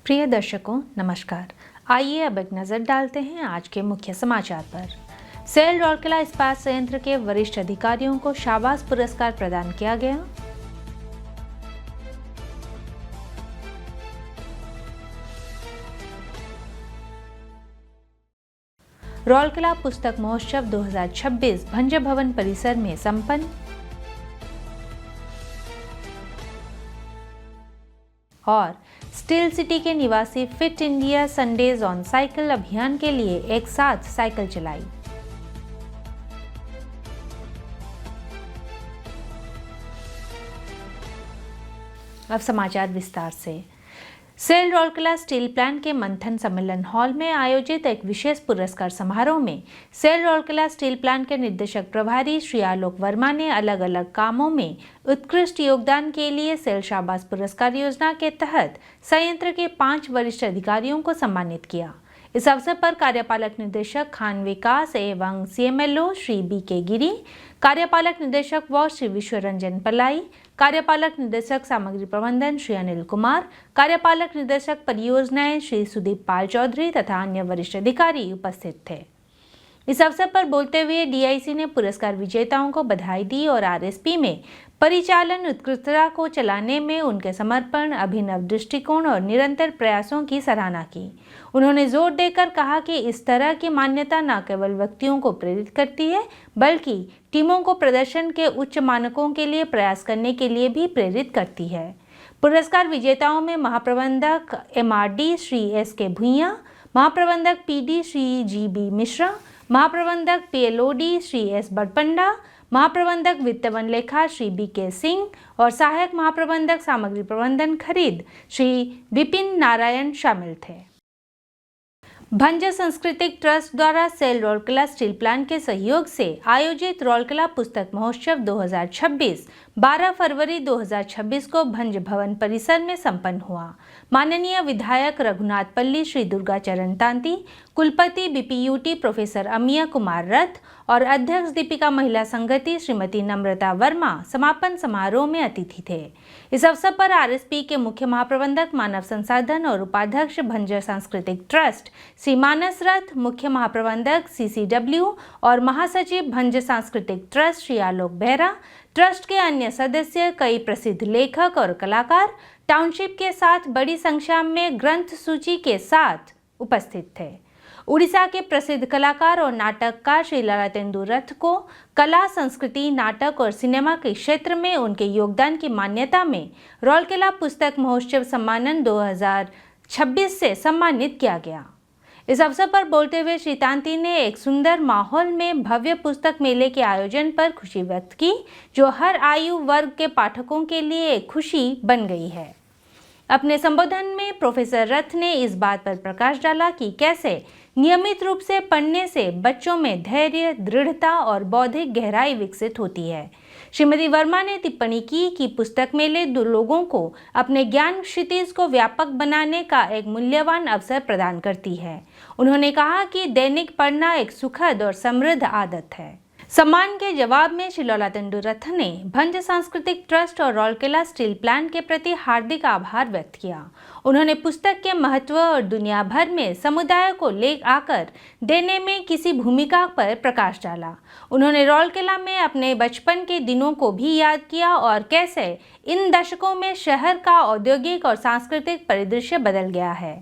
प्रिय दर्शकों नमस्कार। आइए अब एक नजर डालते हैं आज के मुख्य समाचार पर। सेल राउरकेला इस्पात संयंत्र के वरिष्ठ अधिकारियों को शाबाश पुरस्कार प्रदान किया गया। राउरकेला पुस्तक महोत्सव 2026 भंज भवन परिसर में संपन्न। और स्टील सिटी के निवासी fit India Sundays on cycle अभियान के लिए एक साथ साइकिल चलाई। अब समाचार विस्तार से। सेल राउरकेला स्टील प्लांट के मंथन सम्मेलन हॉल में आयोजित एक विशेष पुरस्कार समारोह में सेल राउरकेला स्टील प्लांट के निर्देशक प्रभारी श्री आलोक वर्मा ने अलग अलग कामों में उत्कृष्ट योगदान के लिए सेल शाबाश पुरस्कार योजना के तहत संयंत्र के 5 वरिष्ठ अधिकारियों को सम्मानित किया। इस अवसर पर कार्यपालक निदेशक खान विकास एवं सीएमएलओ श्री बी.के. गिरी, कार्यपालक निदेशक व श्री विश्व रंजन पलाई, कार्यपालक निदेशक सामग्री प्रबंधन श्री अनिल कुमार, कार्यपालक निदेशक परियोजनाएं श्री सुदीप पाल चौधरी तथा अन्य वरिष्ठ अधिकारी उपस्थित थे। इस अवसर पर बोलते हुए डीआईसी ने पुरस्कार विजेताओं को बधाई दी और आरएसपी में परिचालन उत्कृष्टता को चलाने में उनके समर्पण, अभिनव दृष्टिकोण और निरंतर प्रयासों की सराहना की। उन्होंने जोर देकर कहा कि इस तरह की मान्यता न केवल व्यक्तियों को प्रेरित करती है बल्कि टीमों को प्रदर्शन के उच्च मानकों के लिए प्रयास करने के लिए भी प्रेरित करती है। पुरस्कार विजेताओं में महाप्रबंधक एमआरडी श्री एस.के. भुइयां, महाप्रबंधक पीडी श्री जी.बी. मिश्रा, महाप्रबंधक पीएलओडी श्री एस. बड़पंडा, महाप्रबंधक वित्त वन लेखा श्री बी.के. सिंह और सहायक महाप्रबंधक सामग्री प्रबंधन खरीद श्री विपिन नारायण शामिल थे। भंज सांस्कृतिक ट्रस्ट द्वारा सेल राउरकेला स्टील प्लांट के सहयोग से आयोजित राउरकेला पुस्तक महोत्सव 2026 12 फरवरी 2026 को भंज भवन परिसर में संपन्न हुआ। माननीय विधायक रघुनाथ पल्ली श्री दुर्गाचरण तांती, कुलपति बीपीयूटी प्रोफेसर अमिया कुमार रथ और अध्यक्ष दीपिका महिला संगति श्रीमती नम्रता वर्मा समापन समारोह में अतिथि थे। इस अवसर पर आरएसपी के मुख्य महाप्रबंधक मानव संसाधन और उपाध्यक्ष भंज सांस्कृतिक ट्रस्ट श्री मानस रथ, मुख्य महाप्रबंधक सीसीडब्ल्यू और महासचिव भंज सांस्कृतिक ट्रस्ट श्री आलोक बेहरा, ट्रस्ट के अन्य सदस्य, कई प्रसिद्ध लेखक और कलाकार टाउनशिप के साथ बड़ी संख्या में ग्रंथ सूची के साथ उपस्थित थे। उड़ीसा के प्रसिद्ध कलाकार और नाटककार श्री ललाटेंदु रथ को कला, संस्कृति, नाटक और सिनेमा के क्षेत्र में उनके योगदान की मान्यता में राउरकेला पुस्तक महोत्सव सम्मानन 2026 से सम्मानित किया गया। इस अवसर पर बोलते हुए श्री तांती ने एक सुंदर माहौल में भव्य पुस्तक मेले के आयोजन पर खुशी व्यक्त की, जो हर आयु वर्ग के पाठकों के लिए एक खुशी बन गई है। अपने संबोधन में प्रोफेसर रथ ने इस बात पर प्रकाश डाला कि कैसे नियमित रूप से पढ़ने से बच्चों में धैर्य, दृढ़ता और बौद्धिक गहराई विकसित होती है। श्रीमती वर्मा ने टिप्पणी की कि पुस्तक मेले दो लोगों को अपने ज्ञान क्षितिज को व्यापक बनाने का एक मूल्यवान अवसर प्रदान करती है। उन्होंने कहा कि दैनिक पढ़ना एक सुखद और समृद्ध आदत है। सम्मान के जवाब में श्री ललाटेंदु रथ ने भंज सांस्कृतिक ट्रस्ट और राउरकेला स्टील प्लांट के प्रति हार्दिक आभार व्यक्त किया। उन्होंने पुस्तक के महत्व और दुनिया भर में समुदाय को ले आकर देने में किसी भूमिका पर प्रकाश डाला। उन्होंने राउरकेला में अपने बचपन के दिनों को भी याद किया और कैसे इन दशकों में शहर का औद्योगिक और सांस्कृतिक परिदृश्य बदल गया है।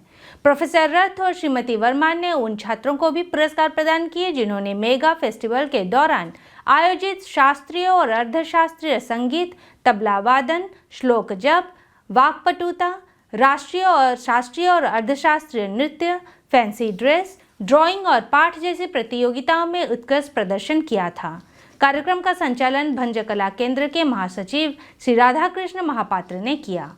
प्रोफेसर रथ और श्रीमती वर्मा ने उन छात्रों को भी पुरस्कार प्रदान किए जिन्होंने मेगा फेस्टिवल के दौरान आयोजित शास्त्रीय और अर्धशास्त्रीय संगीत, तबला वादन, श्लोक जप, वाक्पटुता, शास्त्रीय और अर्धशास्त्रीय नृत्य, फैंसी ड्रेस, ड्राइंग और पाठ जैसी प्रतियोगिताओं में उत्कृष्ट प्रदर्शन किया था। कार्यक्रम का संचालन भंज कला केंद्र के महासचिव श्री राधाकृष्ण महापात्र ने किया।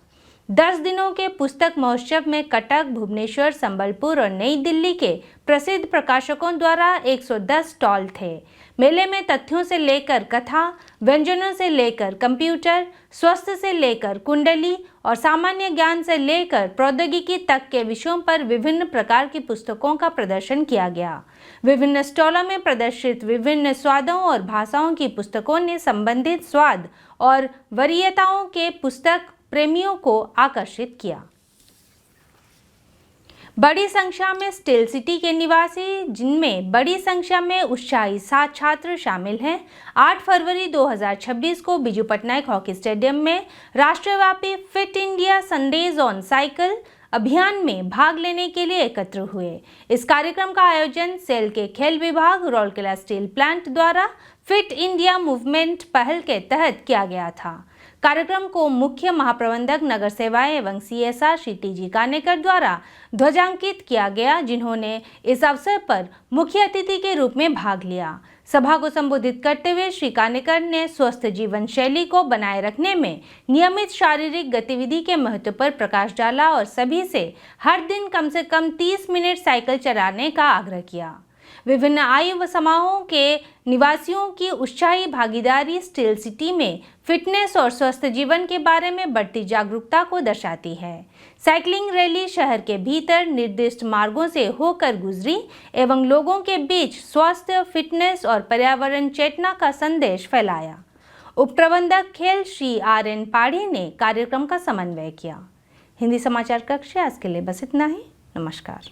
10 दिनों के पुस्तक महोत्सव में कटक, भुवनेश्वर, संबलपुर और नई दिल्ली के प्रसिद्ध प्रकाशकों द्वारा 110 स्टॉल थे। मेले में तथ्यों से लेकर कथा, व्यंजनों से लेकर कंप्यूटर, स्वास्थ्य से लेकर कुंडली और सामान्य ज्ञान से लेकर प्रौद्योगिकी तक के विषयों पर विभिन्न प्रकार की पुस्तकों का प्रदर्शन किया गया। विभिन्न स्टॉलों में प्रदर्शित विभिन्न स्वादों और भाषाओं की पुस्तकों ने संबंधित स्वाद और वरीयताओं के पुस्तक प्रेमियों को आकर्षित किया। बड़ी संख्या में स्टील सिटी के निवासी, जिनमें बड़ी संख्या में उत्साही 7 छात्र शामिल हैं, 8 फरवरी 2026 को बिजू पटनायक हॉकी स्टेडियम में राष्ट्रव्यापी fit India Sundays on cycle अभियान में भाग लेने के लिए एकत्र हुए। इस कार्यक्रम का आयोजन सेल के खेल विभाग, राउरकेला स्टील प्लांट द्वारा फिट इंडिया मूवमेंट पहल के तहत किया गया था। कार्यक्रम को मुख्य महाप्रबंधक नगर सेवाएं एवं CSR श्री TG कानेकर द्वारा ध्वजांकित किया गया, जिन्होंने इस अवसर पर मुख्य अतिथि के रूप में भाग लिया। सभा को संबोधित करते हुए श्री कानेकर ने स्वस्थ जीवन शैली को बनाए रखने में नियमित शारीरिक गतिविधि के महत्व पर प्रकाश डाला और सभी से हर दिन कम से कम 30 मिनट साइकिल चलाने का आग्रह किया। विभिन्न आयु समूहों के निवासियों की उत्साही भागीदारी स्टील सिटी में फिटनेस और स्वस्थ जीवन के बारे में बढ़ती जागरूकता को दर्शाती है। साइकिलिंग रैली शहर के भीतर निर्दिष्ट मार्गों से होकर गुजरी एवं लोगों के बीच स्वास्थ्य, फिटनेस और पर्यावरण चेतना का संदेश फैलाया। उप प्रबंधक खेल श्री RN पाढ़ी ने कार्यक्रम का समन्वय किया। हिंदी समाचार कक्ष आज के लिए बस इतना ही। नमस्कार।